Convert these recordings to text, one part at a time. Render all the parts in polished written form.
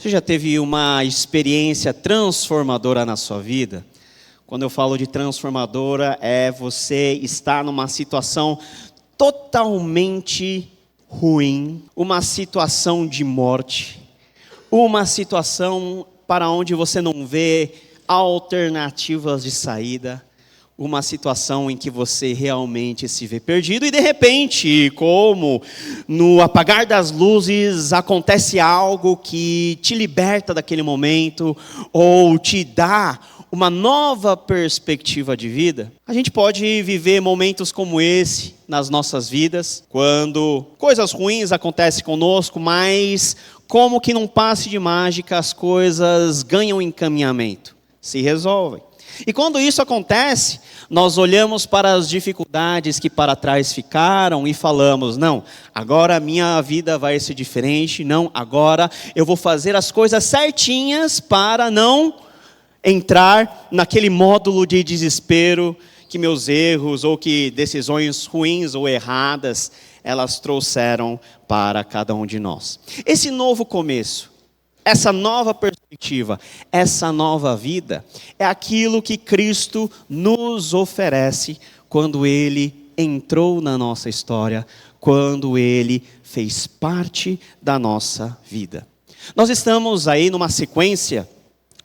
Você já teve uma experiência transformadora na sua vida? Quando eu falo de transformadora, é você estar numa situação totalmente ruim, uma situação de morte, uma situação para onde você não vê alternativas de saída, uma situação em que você realmente se vê perdido e de repente, como no apagar das luzes, acontece algo que te liberta daquele momento ou te dá uma nova perspectiva de vida. A gente pode viver momentos como esse nas nossas vidas, quando coisas ruins acontecem conosco, mas como que num passe de mágica as coisas ganham encaminhamento, se resolvem. E quando isso acontece, nós olhamos para as dificuldades que para trás ficaram e falamos, não, agora a minha vida vai ser diferente, não, agora eu vou fazer as coisas certinhas para não entrar naquele módulo de desespero que meus erros ou que decisões ruins ou erradas, elas trouxeram para cada um de nós. Esse novo começo, essa nova perspectiva, essa nova vida, é aquilo que Cristo nos oferece quando Ele entrou na nossa história, quando Ele fez parte da nossa vida. Nós estamos aí numa sequência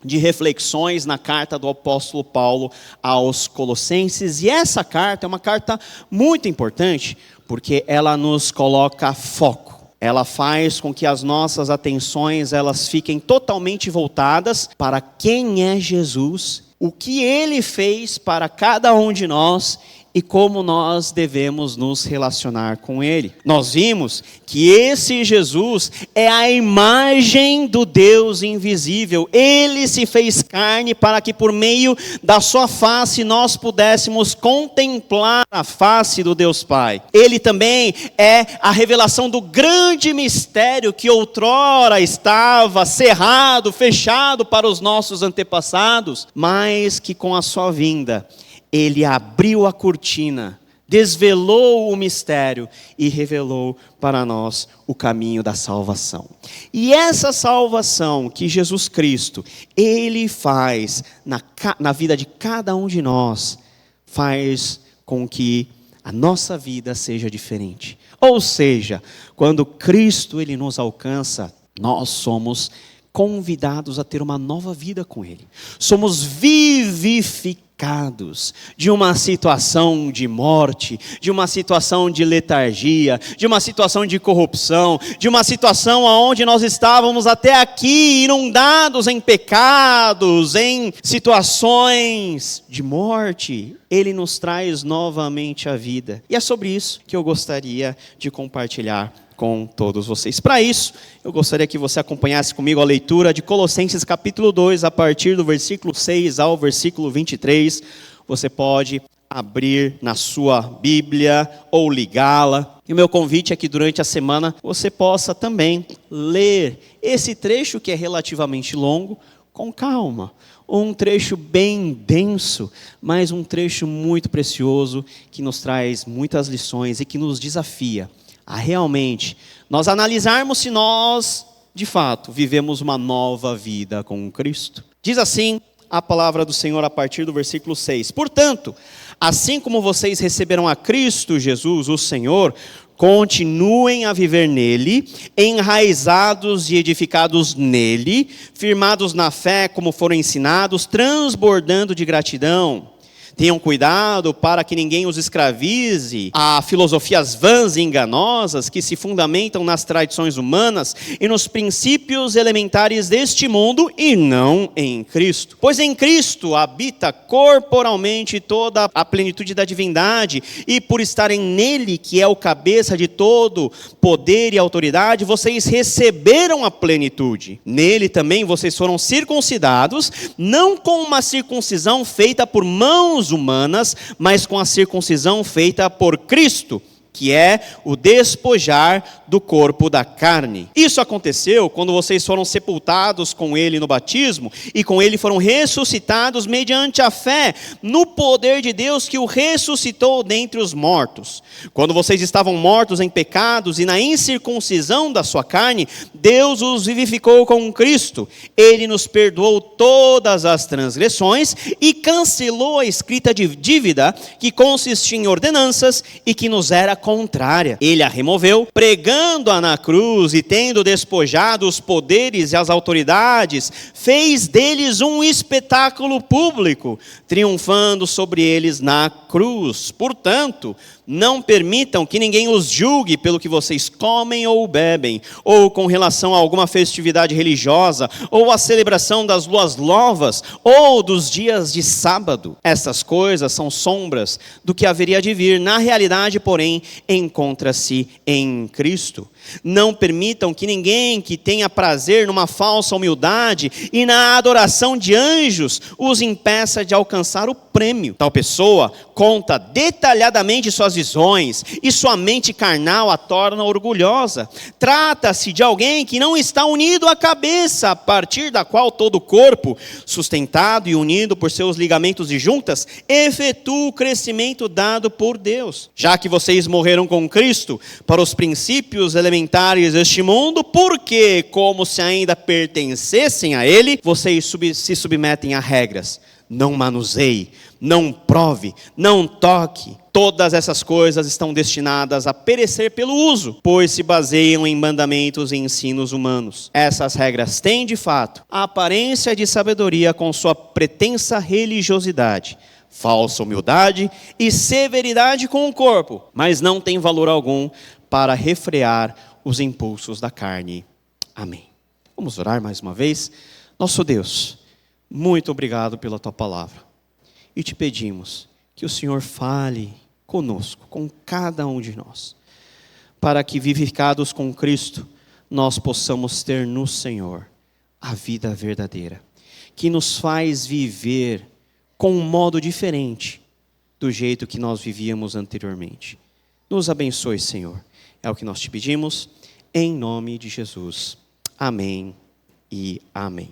de reflexões na carta do apóstolo Paulo aos Colossenses, e essa carta é uma carta muito importante, porque ela nos coloca foco. Ela faz com que as nossas atenções elas fiquem totalmente voltadas para quem é Jesus, o que Ele fez para cada um de nós e como nós devemos nos relacionar com Ele. Nós vimos que esse Jesus é a imagem do Deus invisível. Ele se fez carne para que por meio da sua face nós pudéssemos contemplar a face do Deus Pai. Ele também é a revelação do grande mistério que outrora estava cerrado, fechado para os nossos antepassados, mas que com a sua vinda Ele abriu a cortina, desvelou o mistério e revelou para nós o caminho da salvação. E essa salvação que Jesus Cristo, Ele faz na vida de cada um de nós, faz com que a nossa vida seja diferente. Ou seja, quando Cristo Ele nos alcança, nós somos convidados a ter uma nova vida com Ele. Somos vivificados de uma situação de morte, de uma situação de letargia, de uma situação de corrupção, de uma situação onde nós estávamos até aqui inundados em pecados, em situações de morte. Ele nos traz novamente a vida. E é sobre isso que eu gostaria de compartilhar com todos vocês. Para isso, eu gostaria que você acompanhasse comigo a leitura de Colossenses capítulo 2, a partir do versículo 6 ao versículo 23. Você pode abrir na sua Bíblia ou ligá-la. E o meu convite é que durante a semana você possa também ler esse trecho que é relativamente longo, com calma. Um trecho bem denso, mas um trecho muito precioso, que nos traz muitas lições e que nos desafia a realmente nós analisarmos se nós, de fato, vivemos uma nova vida com Cristo. Diz assim a palavra do Senhor a partir do versículo 6. Portanto, assim como vocês receberam a Cristo Jesus, o Senhor, continuem a viver nele, enraizados e edificados nele, firmados na fé como foram ensinados, transbordando de gratidão. Tenham cuidado para que ninguém os escravize a filosofias vãs e enganosas que se fundamentam nas tradições humanas e nos princípios elementares deste mundo e não em Cristo. Pois em Cristo habita corporalmente toda a plenitude da divindade e por estarem nele, que é o cabeça de todo poder e autoridade, vocês receberam a plenitude. Nele também vocês foram circuncidados, não com uma circuncisão feita por mãos humanas, mas com a circuncisão feita por Cristo, que é o despojar do corpo da carne. Isso aconteceu quando vocês foram sepultados com ele no batismo e com ele foram ressuscitados mediante a fé no poder de Deus que o ressuscitou dentre os mortos. Quando vocês estavam mortos em pecados e na incircuncisão da sua carne, Deus os vivificou com Cristo. Ele nos perdoou todas as transgressões e cancelou a escrita de dívida que consistia em ordenanças e que nos era contrária. Ele a removeu, pregando-a na cruz e tendo despojado os poderes e as autoridades, fez deles um espetáculo público, triunfando sobre eles na cruz. Portanto, não permitam que ninguém os julgue pelo que vocês comem ou bebem, ou com relação a alguma festividade religiosa, ou a celebração das luas novas, ou dos dias de sábado. Essas coisas são sombras do que haveria de vir. Na realidade, porém, encontra-se em Cristo. Não permitam que ninguém que tenha prazer numa falsa humildade e na adoração de anjos os impeça de alcançar o prêmio. Tal pessoa conta detalhadamente suas visões e sua mente carnal a torna orgulhosa. Trata-se de alguém que não está unido à cabeça, a partir da qual todo o corpo, sustentado e unido por seus ligamentos e juntas, efetua o crescimento dado por Deus. Já que vocês morreram com Cristo para os princípios elementares deste mundo, porque, como se ainda pertencessem a Ele, vocês se submetem a regras. Não manuseie, não prove, não toque. Todas essas coisas estão destinadas a perecer pelo uso, pois se baseiam em mandamentos e ensinos humanos. Essas regras têm, de fato, a aparência de sabedoria com sua pretensa religiosidade, falsa humildade e severidade com o corpo, mas não tem valor algum para refrear os impulsos da carne. Amém. Vamos orar mais uma vez. Nosso Deus, muito obrigado pela tua palavra. E te pedimos que o Senhor fale conosco, com cada um de nós, para que, vivificados com Cristo, nós possamos ter no Senhor a vida verdadeira, que nos faz viver com um modo diferente do jeito que nós vivíamos anteriormente. Nos abençoe, Senhor. É o que nós te pedimos, em nome de Jesus. Amém e amém.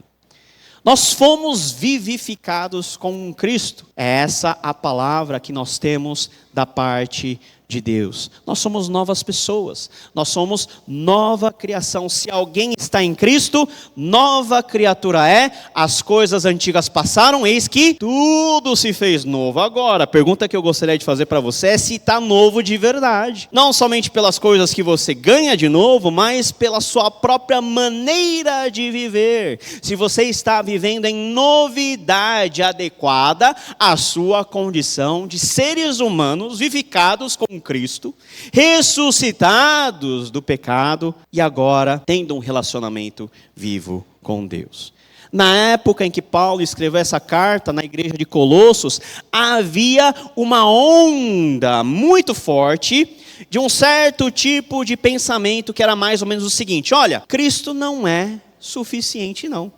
Nós fomos vivificados com Cristo. É essa a palavra que nós temos da parte de Deus. Nós somos novas pessoas. Nós somos nova criação. Se alguém está em Cristo, nova criatura é. As coisas antigas passaram, eis que tudo se fez novo. Agora, a pergunta que eu gostaria de fazer para você é se está novo de verdade. Não somente pelas coisas que você ganha de novo, mas pela sua própria maneira de viver. Se você está vivendo em novidade adequada à sua condição de seres humanos vivificados com Cristo, ressuscitados do pecado e agora tendo um relacionamento vivo com Deus. Na época em que Paulo escreveu essa carta na igreja de Colossos, havia uma onda muito forte de um certo tipo de pensamento que era mais ou menos o seguinte: olha, Cristo não é suficiente não.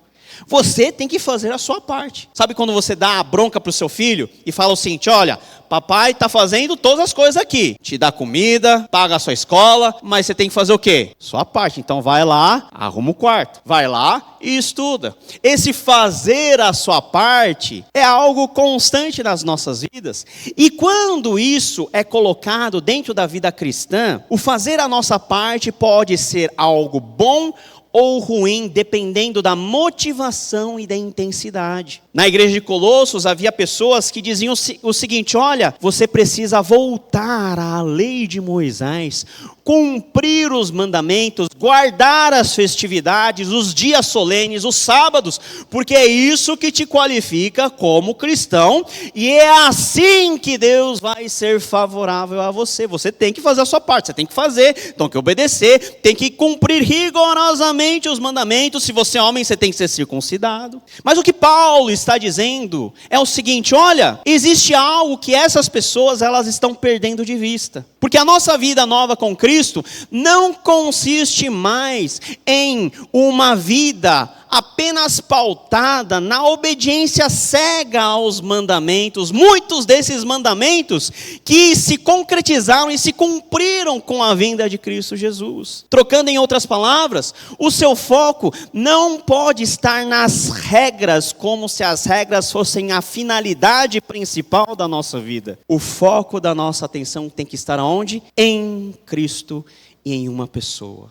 Você tem que fazer a sua parte. Sabe quando você dá a bronca para o seu filho e fala o seguinte: olha, papai está fazendo todas as coisas aqui. Te dá comida, paga a sua escola, mas você tem que fazer o quê? Sua parte. Então vai lá, arruma o quarto. Vai lá e estuda. Esse fazer a sua parte é algo constante nas nossas vidas. E quando isso é colocado dentro da vida cristã, o fazer a nossa parte pode ser algo bom ou ruim, dependendo da motivação e da intensidade. Na igreja de Colossos havia pessoas que diziam o seguinte: olha, você precisa voltar à lei de Moisés, cumprir os mandamentos, guardar as festividades, os dias solenes, os sábados, porque é isso que te qualifica como cristão, e é assim que Deus vai ser favorável a você. Você tem que fazer a sua parte, você tem que fazer, tem que obedecer, tem que cumprir rigorosamente os mandamentos. Se você é homem, você tem que ser circuncidado. Mas o que Paulo está dizendo é o seguinte: olha, existe algo que essas pessoas elas estão perdendo de vista, porque a nossa vida nova com Cristo não consiste mais em uma vida apenas pautada na obediência cega aos mandamentos, muitos desses mandamentos que se concretizaram e se cumpriram com a vinda de Cristo Jesus. Trocando em outras palavras, o seu foco não pode estar nas regras, como se as regras fossem a finalidade principal da nossa vida. O foco da nossa atenção tem que estar onde? Em Cristo e em uma pessoa.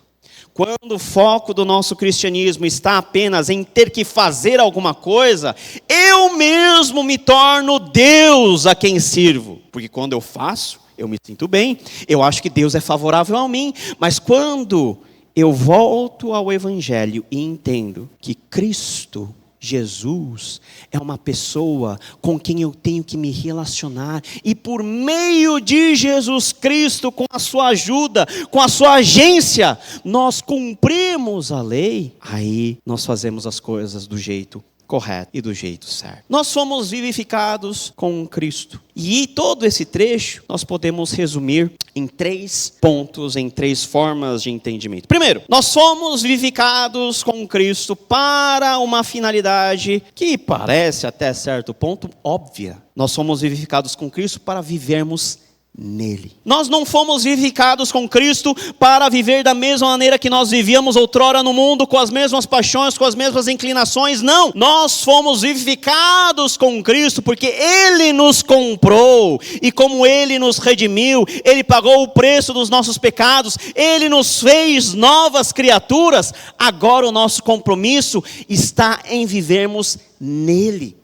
Quando o foco do nosso cristianismo está apenas em ter que fazer alguma coisa, eu mesmo me torno Deus a quem sirvo. Porque quando eu faço, eu me sinto bem, eu acho que Deus é favorável a mim. Mas quando eu volto ao Evangelho e entendo que Cristo Jesus é uma pessoa com quem eu tenho que me relacionar, e por meio de Jesus Cristo, com a sua ajuda, com a sua agência, nós cumprimos a lei, aí nós fazemos as coisas do jeito correto e do jeito certo. Nós somos vivificados com Cristo. E todo esse trecho nós podemos resumir em 3 pontos, em 3 formas de entendimento. Primeiro, nós somos vivificados com Cristo para uma finalidade que parece até certo ponto óbvia. Nós somos vivificados com Cristo para vivermos nele. Nós não fomos vivificados com Cristo para viver da mesma maneira que nós vivíamos outrora no mundo, com as mesmas paixões, com as mesmas inclinações, não. Nós fomos vivificados com Cristo porque Ele nos comprou, e como Ele nos redimiu, Ele pagou o preço dos nossos pecados, Ele nos fez novas criaturas. Agora o nosso compromisso está em vivermos nele.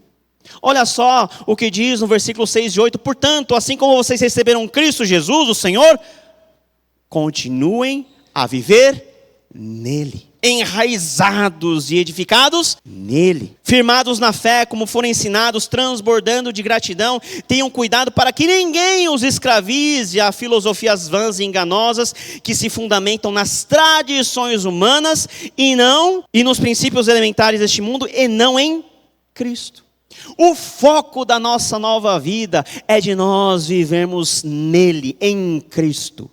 Olha só o que diz no versículo 6 e 8. Portanto, assim como vocês receberam Cristo Jesus, o Senhor, continuem a viver nele, enraizados e edificados nele, firmados na fé, como foram ensinados, transbordando de gratidão. Tenham cuidado para que ninguém os escravize a filosofias vãs e enganosas que se fundamentam nas tradições humanas e nos princípios elementares deste mundo, e não em Cristo. O foco da nossa nova vida é de nós vivermos nele, em Cristo.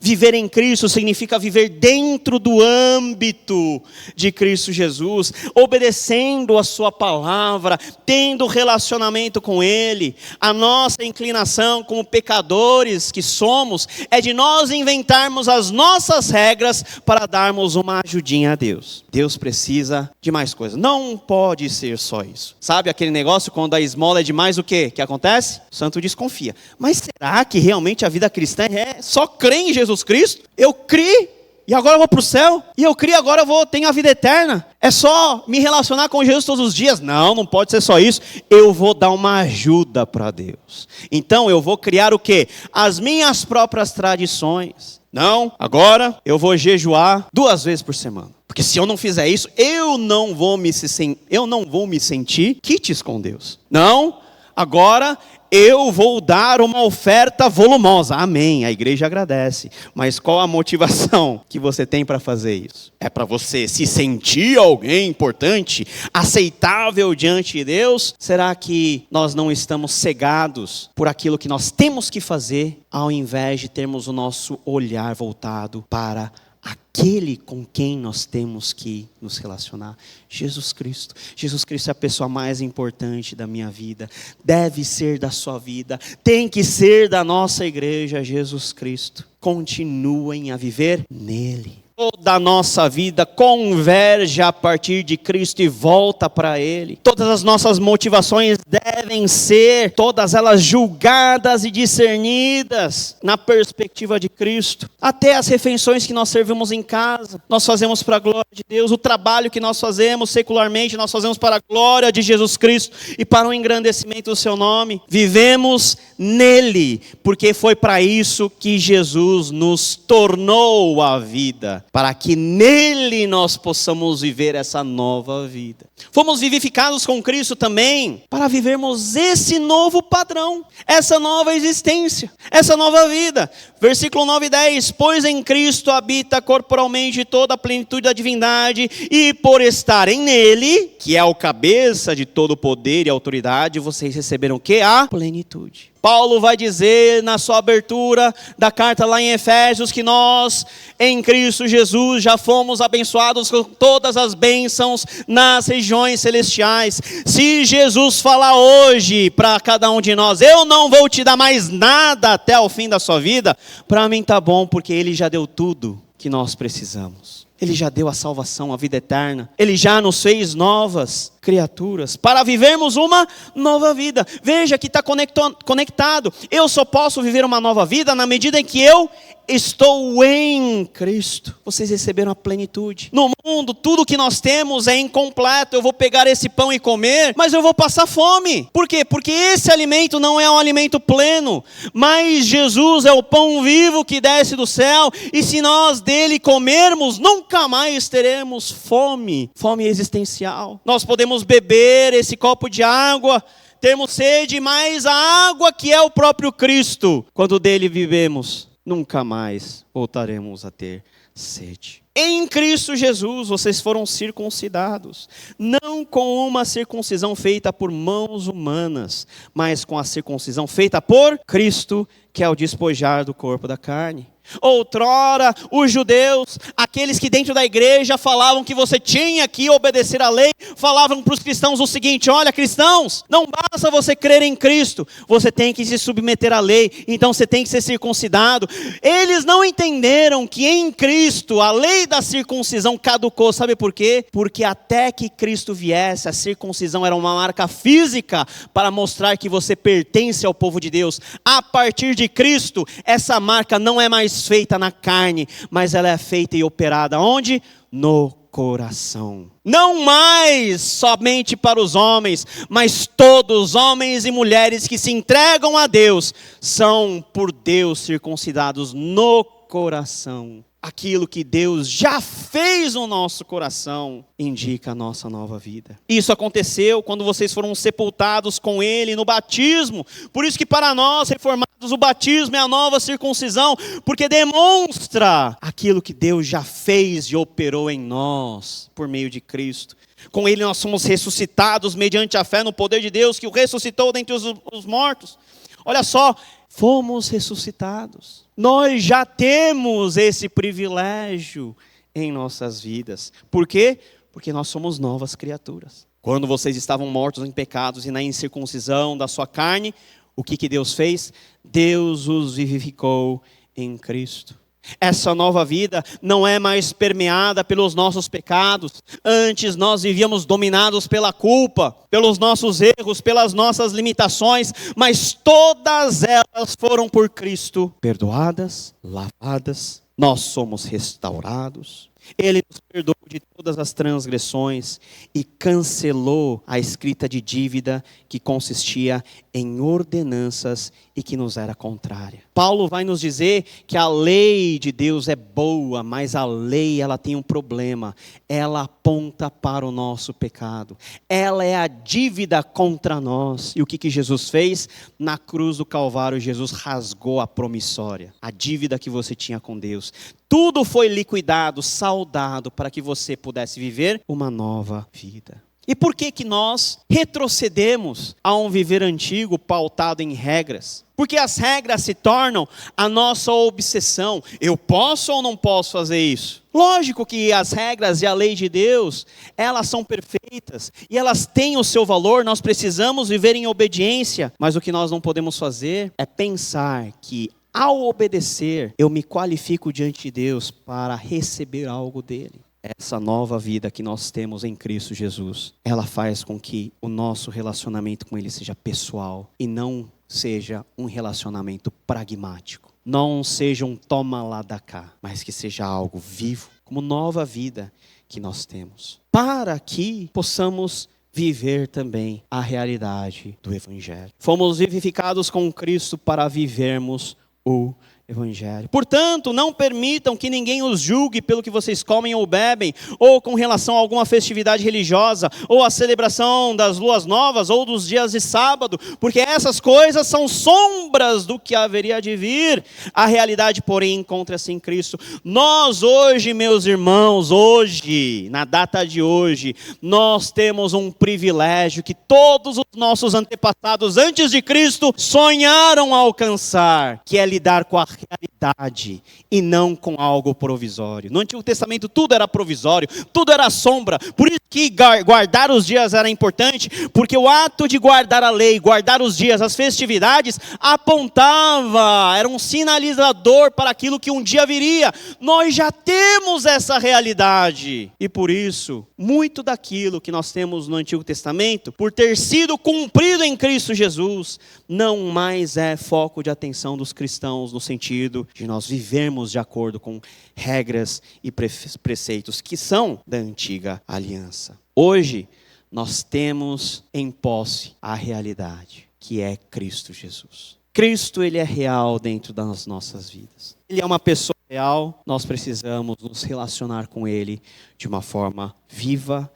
Viver em Cristo significa viver dentro do âmbito de Cristo Jesus, obedecendo a sua palavra, tendo relacionamento com Ele. A nossa inclinação como pecadores que somos é de nós inventarmos as nossas regras para darmos uma ajudinha a Deus. Deus precisa de mais coisas, não pode ser só isso. Sabe aquele negócio quando a esmola é demais, o quê? Que acontece? O santo desconfia. Mas será que realmente a vida cristã é só crer em Jesus Cristo? Eu criei e agora eu vou para o céu, e eu criei agora tenho a vida eterna. É só me relacionar com Jesus todos os dias? Não pode ser só isso. Eu vou dar uma ajuda para Deus. Então eu vou criar o quê? As minhas próprias tradições. Não, agora eu vou jejuar 2 vezes por semana. Porque se eu não fizer isso, eu não vou me sentir quites com Deus. Não, agora eu vou dar uma oferta volumosa. Amém, a igreja agradece. Mas qual a motivação que você tem para fazer isso? É para você se sentir alguém importante, aceitável diante de Deus? Será que nós não estamos cegados por aquilo que nós temos que fazer, ao invés de termos o nosso olhar voltado para aquele com quem nós temos que nos relacionar? Jesus Cristo. Jesus Cristo é a pessoa mais importante da minha vida, deve ser da sua vida, tem que ser da nossa igreja. Jesus Cristo. Continuem a viver nele. Toda a nossa vida converge a partir de Cristo e volta para Ele. Todas as nossas motivações devem ser, todas elas julgadas e discernidas na perspectiva de Cristo. Até as refeições que nós servimos em casa, nós fazemos para a glória de Deus. O trabalho que nós fazemos secularmente, nós fazemos para a glória de Jesus Cristo e para o engrandecimento do seu nome. Vivemos nele, porque foi para isso que Jesus nos tornou a vida, para que nele nós possamos viver essa nova vida. Fomos vivificados com Cristo também para vivermos esse novo padrão, essa nova existência, essa nova vida. Versículo 9 e 10. Pois em Cristo habita corporalmente toda a plenitude da divindade, e por estarem nele, que é o cabeça de todo poder e autoridade, vocês receberam o quê? A plenitude. Paulo vai dizer na sua abertura da carta lá em Efésios que nós, em Cristo Jesus, já fomos abençoados com todas as bênçãos nas regiões celestiais. Se Jesus falar hoje para cada um de nós, eu não vou te dar mais nada até o fim da sua vida, para mim tá bom, porque Ele já deu tudo que nós precisamos. Ele já deu a salvação, a vida eterna. Ele já nos fez novas criaturas para vivermos uma nova vida. Veja que está conectado. Eu só posso viver uma nova vida na medida em que eu estou em Cristo. Vocês receberam a plenitude. No mundo, tudo que nós temos é incompleto. Eu vou pegar esse pão e comer, mas eu vou passar fome. Por quê? Porque esse alimento não é um alimento pleno. Mas Jesus é o pão vivo que desce do céu. E se nós dele comermos, nunca mais teremos fome. Fome existencial. Nós podemos beber esse copo de água, termos sede, mas a água que é o próprio Cristo, quando dele vivemos, nunca mais voltaremos a ter sede. Em Cristo Jesus vocês foram circuncidados, não com uma circuncisão feita por mãos humanas, mas com a circuncisão feita por Cristo, que é o despojar do corpo da carne. Outrora, os judeus, aqueles que dentro da igreja falavam que você tinha que obedecer à lei, falavam para os cristãos o seguinte: olha, cristãos, não basta você crer em Cristo, você tem que se submeter à lei, então você tem que ser circuncidado. Eles não entenderam que em Cristo a lei da circuncisão caducou. Sabe por quê? Porque até que Cristo viesse, a circuncisão era uma marca física para mostrar que você pertence ao povo de Deus. A partir de Cristo, essa marca não é mais feita na carne, mas ela é feita e operada onde? No coração. Não mais somente para os homens, mas todos, homens e mulheres que se entregam a Deus, são por Deus circuncidados no coração. Aquilo que Deus já fez no nosso coração indica a nossa nova vida. Isso aconteceu quando vocês foram sepultados com Ele no batismo. Por isso que para nós, reformados, o batismo é a nova circuncisão, porque demonstra aquilo que Deus já fez e operou em nós, por meio de Cristo. Com Ele nós somos ressuscitados mediante a fé no poder de Deus, que o ressuscitou dentre os mortos. Olha só, fomos ressuscitados. Nós já temos esse privilégio em nossas vidas. Por quê? Porque nós somos novas criaturas. Quando vocês estavam mortos em pecados e na incircuncisão da sua carne, o que Deus fez? Deus os vivificou em Cristo. Essa nova vida não é mais permeada pelos nossos pecados. Antes nós vivíamos dominados pela culpa, pelos nossos erros, pelas nossas limitações, mas todas elas foram por Cristo perdoadas, lavadas. Nós somos restaurados. Ele nos perdoou de todas as transgressões e cancelou a escrita de dívida que consistia em ordenanças e que nos era contrária. Paulo vai nos dizer que a lei de Deus é boa, mas a lei ela tem um problema. Ela aponta para o nosso pecado. Ela é a dívida contra nós. E o que Jesus fez? Na cruz do Calvário, Jesus rasgou a promissória, a dívida que você tinha com Deus. Tudo foi liquidado, saldado, para que você pudesse viver uma nova vida. E por que nós retrocedemos a um viver antigo pautado em regras? Porque as regras se tornam a nossa obsessão. Eu posso ou não posso fazer isso? Lógico que as regras e a lei de Deus, elas são perfeitas e elas têm o seu valor, nós precisamos viver em obediência. Mas o que nós não podemos fazer é pensar que ao obedecer, eu me qualifico diante de Deus para receber algo dele. Essa nova vida que nós temos em Cristo Jesus, ela faz com que o nosso relacionamento com Ele seja pessoal e não seja um relacionamento pragmático. Não seja um toma lá da cá, mas que seja algo vivo, como nova vida que nós temos. Para que possamos viver também a realidade do Evangelho. Fomos vivificados com Cristo para vivermos o evangelho. Portanto, não permitam que ninguém os julgue pelo que vocês comem ou bebem, ou com relação a alguma festividade religiosa, ou a celebração das luas novas, ou dos dias de sábado, porque essas coisas são sombras do que haveria de vir. A realidade, porém, encontra-se em Cristo. Nós hoje, meus irmãos, hoje, na data de hoje, nós temos um privilégio que todos os nossos antepassados antes de Cristo sonharam alcançar, que é lidar com a realidade e não com algo provisório. No Antigo Testamento tudo era provisório, tudo era sombra. Por isso que guardar os dias era importante, porque o ato de guardar a lei, guardar os dias, as festividades, apontava, era um sinalizador para aquilo que um dia viria. Nós já temos essa realidade. E por isso, muito daquilo que nós temos no Antigo Testamento, por ter sido cumprido em Cristo Jesus, não mais é foco de atenção dos cristãos, no sentido de nós vivermos de acordo com regras e preceitos que são da antiga aliança. Hoje, nós temos em posse a realidade, que é Cristo Jesus. Cristo, ele é real dentro das nossas vidas. Ele é uma pessoa real, nós precisamos nos relacionar com ele de uma forma viva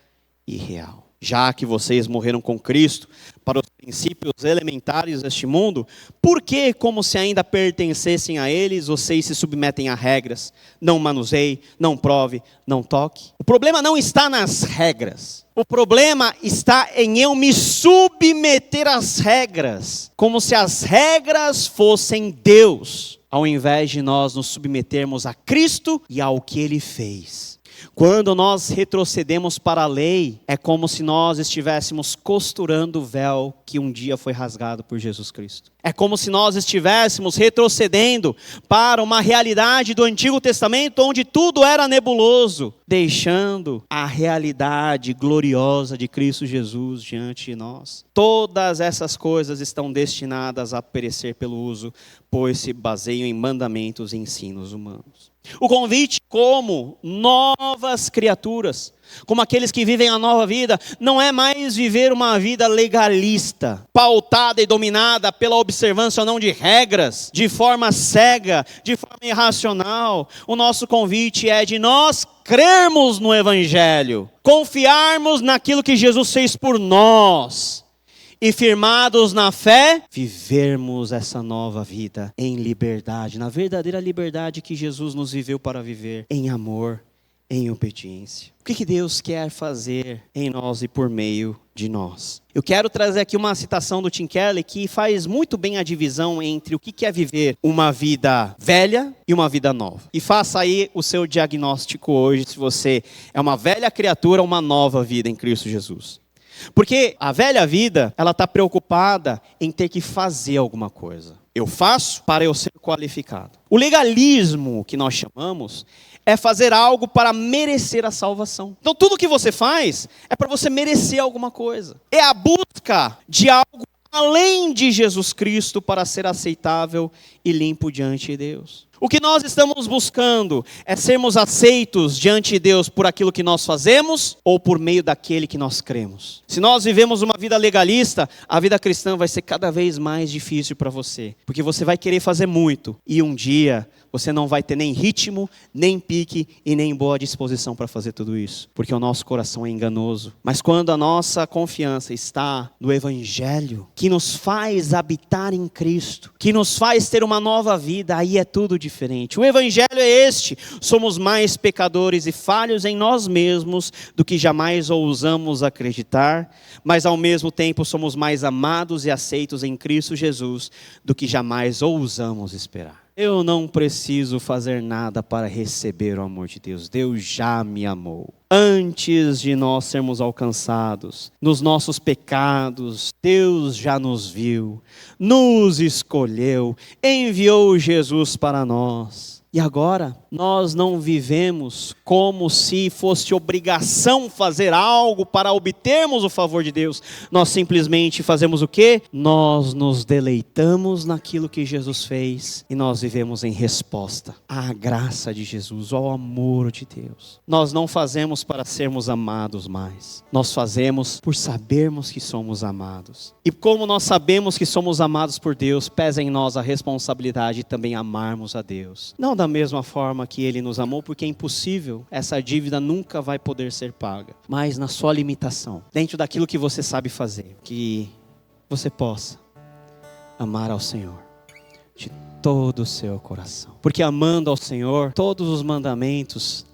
e real. Já que vocês morreram com Cristo para os princípios elementares deste mundo, por que, como se ainda pertencessem a eles, vocês se submetem a regras? Não manuseie, não prove, não toque. O problema não está nas regras. O problema está em eu me submeter às regras, como se as regras fossem Deus, ao invés de nós nos submetermos a Cristo e ao que Ele fez. Quando nós retrocedemos para a lei, é como se nós estivéssemos costurando o véu que um dia foi rasgado por Jesus Cristo. É como se nós estivéssemos retrocedendo para uma realidade do Antigo Testamento onde tudo era nebuloso, deixando a realidade gloriosa de Cristo Jesus diante de nós. Todas essas coisas estão destinadas a perecer pelo uso, pois se baseiam em mandamentos e ensinos humanos. O convite como novas criaturas, como aqueles que vivem a nova vida, não é mais viver uma vida legalista, pautada e dominada pela observância ou não de regras, de forma cega, de forma irracional. O nosso convite é de nós crermos no Evangelho, confiarmos naquilo que Jesus fez por nós, e firmados na fé, vivermos essa nova vida em liberdade, na verdadeira liberdade que Jesus nos viveu para viver, em amor, em obediência. O que Deus quer fazer em nós e por meio de nós? Eu quero trazer aqui uma citação do Tim Keller que faz muito bem a divisão entre o que é viver uma vida velha e uma vida nova. E faça aí o seu diagnóstico hoje, se você é uma velha criatura ou uma nova vida em Cristo Jesus. Porque a velha vida, ela está preocupada em ter que fazer alguma coisa. Eu faço para eu ser qualificado. O legalismo que nós chamamos é fazer algo para merecer a salvação. Então tudo que você faz é para você merecer alguma coisa. É a busca de algo além de Jesus Cristo para ser aceitável e limpo diante de Deus. O que nós estamos buscando é sermos aceitos diante de Deus por aquilo que nós fazemos ou por meio daquele que nós cremos. Se nós vivemos uma vida legalista, a vida cristã vai ser cada vez mais difícil para você. Porque você vai querer fazer muito e um dia você não vai ter nem ritmo, nem pique e nem boa disposição para fazer tudo isso. Porque o nosso coração é enganoso. Mas quando a nossa confiança está no Evangelho, que nos faz habitar em Cristo, que nos faz ter uma nova vida, aí é tudo diferente. O Evangelho é este: somos mais pecadores e falhos em nós mesmos do que jamais ousamos acreditar, mas ao mesmo tempo somos mais amados e aceitos em Cristo Jesus do que jamais ousamos esperar. Eu não preciso fazer nada para receber o amor de Deus. Deus já me amou. Antes de nós sermos alcançados nos nossos pecados, Deus já nos viu, nos escolheu, enviou Jesus para nós. E agora, nós não vivemos como se fosse obrigação fazer algo para obtermos o favor de Deus. Nós simplesmente fazemos o quê? Nós nos deleitamos naquilo que Jesus fez e nós vivemos em resposta à graça de Jesus, ao amor de Deus. Nós não fazemos para sermos amados mais. Nós fazemos por sabermos que somos amados. E como nós sabemos que somos amados por Deus, pesa em nós a responsabilidade de também amarmos a Deus. Não da mesma forma que Ele nos amou, porque é impossível, essa dívida nunca vai poder ser paga. Mas na sua limitação, dentro daquilo que você sabe fazer, que você possa amar ao Senhor de todo o seu coração. Porque amando ao Senhor, todos os mandamentos,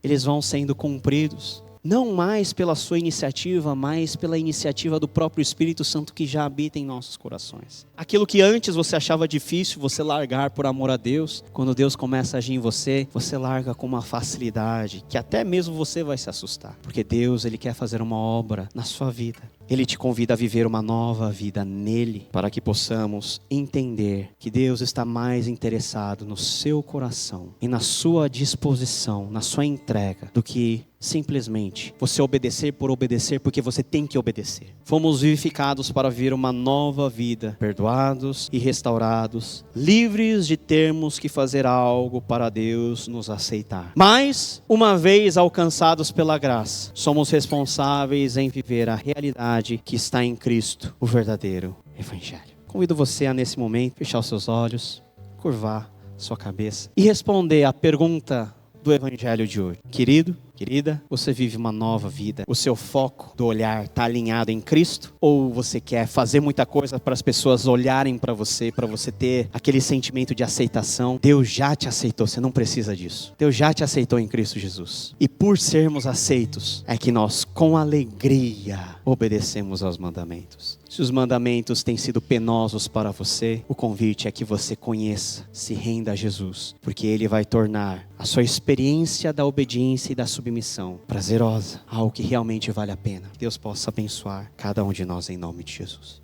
eles vão sendo cumpridos. Não mais pela sua iniciativa, mas pela iniciativa do próprio Espírito Santo que já habita em nossos corações. Aquilo que antes você achava difícil você largar por amor a Deus, quando Deus começa a agir em você, você larga com uma facilidade, que até mesmo você vai se assustar. Porque Deus, Ele quer fazer uma obra na sua vida. Ele te convida a viver uma nova vida nele, para que possamos entender que Deus está mais interessado no seu coração e na sua disposição, na sua entrega, do que simplesmente você obedecer por obedecer, porque você tem que obedecer. Fomos vivificados para viver uma nova vida, perdoados e restaurados, livres de termos que fazer algo para Deus nos aceitar. Mas, uma vez alcançados pela graça, somos responsáveis em viver a realidade que está em Cristo, o verdadeiro Evangelho. Convido você a, nesse momento, fechar os seus olhos, curvar sua cabeça e responder à pergunta do Evangelho de hoje. Querido, querida, você vive uma nova vida? O seu foco do olhar está alinhado em Cristo? Ou você quer fazer muita coisa para as pessoas olharem para você ter aquele sentimento de aceitação? Deus já te aceitou, você não precisa disso. Deus já te aceitou em Cristo Jesus. E por sermos aceitos, é que nós com alegria obedecemos aos mandamentos. Se os mandamentos têm sido penosos para você, o convite é que você conheça, se renda a Jesus, porque Ele vai tornar a sua experiência da obediência e da submissão prazerosa, algo que realmente vale a pena. Que Deus possa abençoar cada um de nós em nome de Jesus.